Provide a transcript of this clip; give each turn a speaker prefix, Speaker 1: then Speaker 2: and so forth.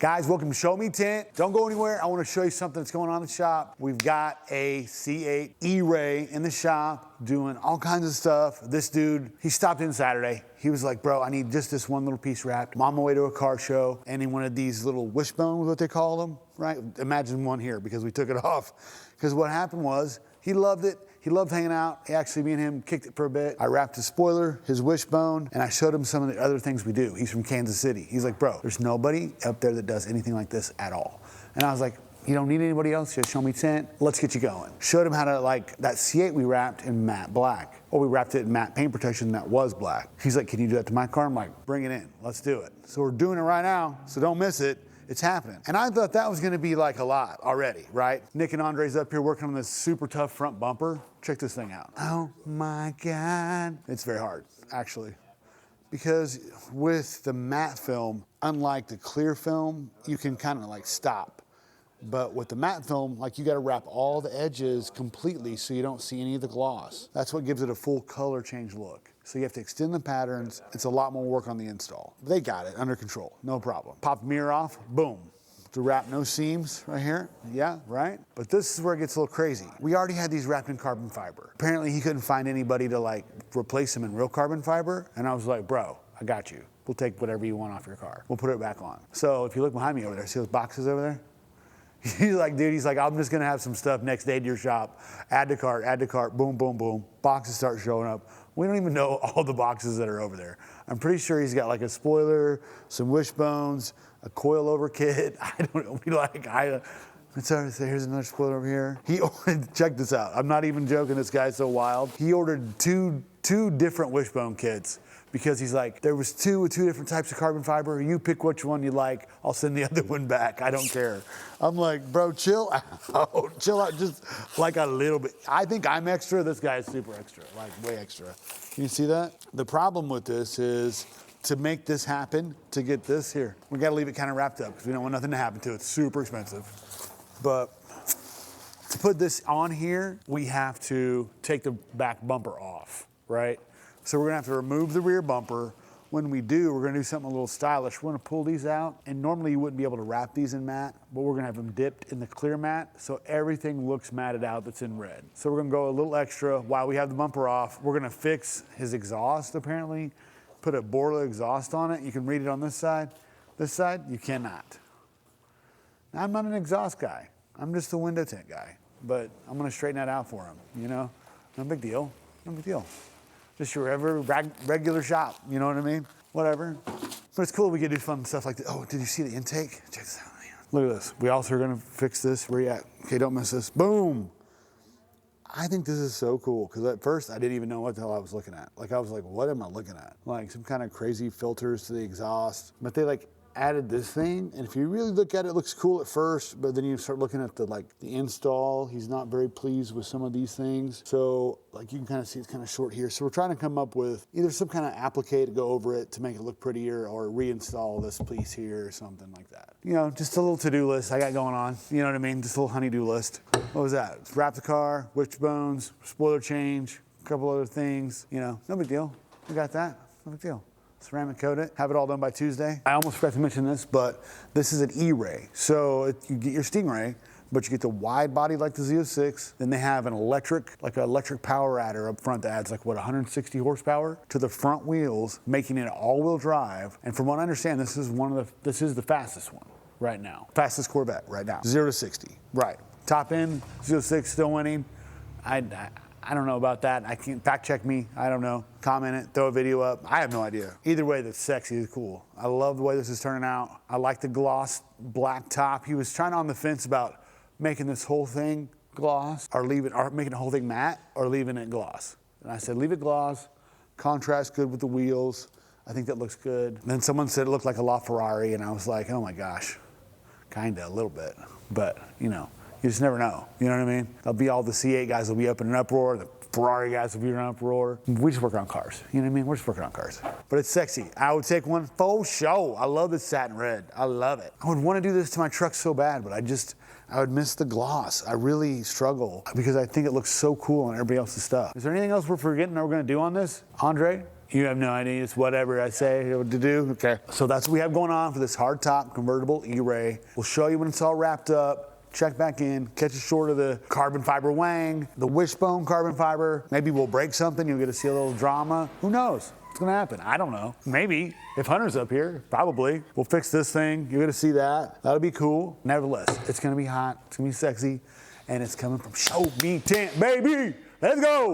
Speaker 1: Guys, welcome to Show Me Tint. Don't go anywhere. I want to show you something that's going on in the shop. We've got a C8 ERay in the shop doing all kinds of stuff. This dude, he stopped in Saturday. He was like, bro, I need just this one little piece wrapped. I'm on my way to a car show, and he wanted these little wishbones, what they call them, right? Imagine one here because we took it off. Because what happened was, he loved it. He loved hanging out. Actually, me and him kicked it for a bit. I wrapped his spoiler, his wishbone, and I showed him some of the other things we do. He's from Kansas City. He's like, bro, there's nobody up there that does anything like this at all. And I was like, you don't need anybody else, just show me tint. Let's get you going. Showed him how to, like, that C8 we wrapped in matte black. Or we wrapped it in matte paint protection that was black. He's like, can you do that to my car? I'm like, bring it in, let's do it. So we're doing it right now, so don't miss it. It's happening. And I thought that was gonna be like a lot already, right? Nick and Andre's up here working on this super tough front bumper. Check this thing out. Oh my God. It's very hard, actually. Because with the matte film, unlike the clear film, you can kind of like stop. But with the matte film, like you gotta wrap all the edges completely so you don't see any of the gloss. That's what gives it a full color change look. So you have to extend the patterns. It's a lot more work on the install. They got it under control, no problem. Pop the mirror off, boom. To wrap no seams right here, yeah, right? But this is where it gets a little crazy. We already had these wrapped in carbon fiber. Apparently he couldn't find anybody to like replace them in real carbon fiber. And I was like, bro, I got you. We'll take whatever you want off your car. We'll put it back on. So if you look behind me over there, see those boxes over there? He's like, dude, he's like, I'm just gonna have some stuff next day to your shop. Add to cart, boom, boom, boom. Boxes start showing up. We don't even know all the boxes that are over there. I'm pretty sure he's got like a spoiler, some wishbones, a coilover kit. I don't know, here's another spoiler over here. He ordered, check this out. I'm not even joking, this guy's so wild. He ordered two different wishbone kits because he's like, there was two different types of carbon fiber. You pick which one you like. I'll send the other one back. I don't care. I'm like, bro, chill out. Chill out just like a little bit. I think I'm extra. This guy is super extra, like way extra. Can you see that? The problem with this is to make this happen, to get this here, we gotta leave it kind of wrapped up because we don't want nothing to happen to it. It's super expensive. But to put this on here, we have to take the back bumper off, right? So we're gonna have to remove the rear bumper. When we do, we're gonna do something a little stylish. We're gonna pull these out, and normally you wouldn't be able to wrap these in matte, but we're gonna have them dipped in the clear matte, so everything looks matted out that's in red. So we're gonna go a little extra while we have the bumper off. We're gonna fix his exhaust, apparently. Put a Borla exhaust on it. You can read it on this side. This side, you cannot. Now, I'm not an exhaust guy. I'm just a window tint guy, but I'm gonna straighten that out for him, you know? No big deal, no big deal. Just your regular shop, you know what I mean? Whatever. But it's cool we get to do fun stuff like this. Oh, did you see the intake? Check this out. Look at this. We also are gonna fix this. Where you at? Okay, don't miss this. Boom! I think this is so cool, because at first I didn't even know what the hell I was looking at. Like I was like, what am I looking at? Like some kind of crazy filters to the exhaust. But they like added this thing, and if you really look at it, it looks cool at first, but then you start looking at the install. He's not very pleased with some of these things. So like you can kind of see it's kind of short here. So we're trying to come up with either some kind of applique to go over it to make it look prettier, or reinstall this piece here or something like that. You know, just a little to-do list I got going on. You know what I mean? Just a little honey-do list. What was that? Wrap the car, wishbones, spoiler change, a couple other things. You know, no big deal. We got that. No big deal. Ceramic coat it, have it all done by Tuesday. I almost forgot to mention this, but this is an ERay. So you get your Stingray, but you get the wide body like the Z06. Then they have an electric, like an electric power adder up front that adds like what, 160 horsepower to the front wheels, making it all-wheel drive. And from what I understand, this is the fastest one right now. Fastest Corvette right now, 0 to 60, right. Top end, Z06 still winning. I don't know about that. I can't fact check me. I don't know. Comment it, throw a video up. I have no idea. Either way, that's sexy, it's cool. I love the way this is turning out. I like the gloss black top. He was trying on the fence about making this whole thing gloss or making the whole thing matte or leaving it gloss. And I said, leave it gloss. Contrast good with the wheels. I think that looks good. And then someone said it looked like a LaFerrari, and I was like, oh my gosh, kinda, a little bit. But, you know. You just never know, you know what I mean? There'll be all the C8 guys will be up in an uproar, the Ferrari guys will be in an uproar. We just work on cars, you know what I mean? We're just working on cars. But it's sexy. I would take one for show. I love this satin red, I love it. I would want to do this to my truck so bad, but I would miss the gloss. I really struggle because I think it looks so cool on everybody else's stuff. Is there anything else we're forgetting that we're gonna do on this? Andre, You have no idea. It's whatever I say what to do. Okay. So that's what we have going on for this hardtop convertible ERay. We'll show you when it's all wrapped up. Check back in, catch a short of the carbon fiber wang, the wishbone carbon fiber. Maybe we'll break something, you'll get to see a little drama. Who knows? What's gonna happen? I don't know. Maybe. If Hunter's up here, probably. We'll fix this thing. You're gonna see that. That'll be cool. Nevertheless, it's gonna be hot, it's gonna be sexy, and it's coming from Sho-Me Tint, baby! Let's go!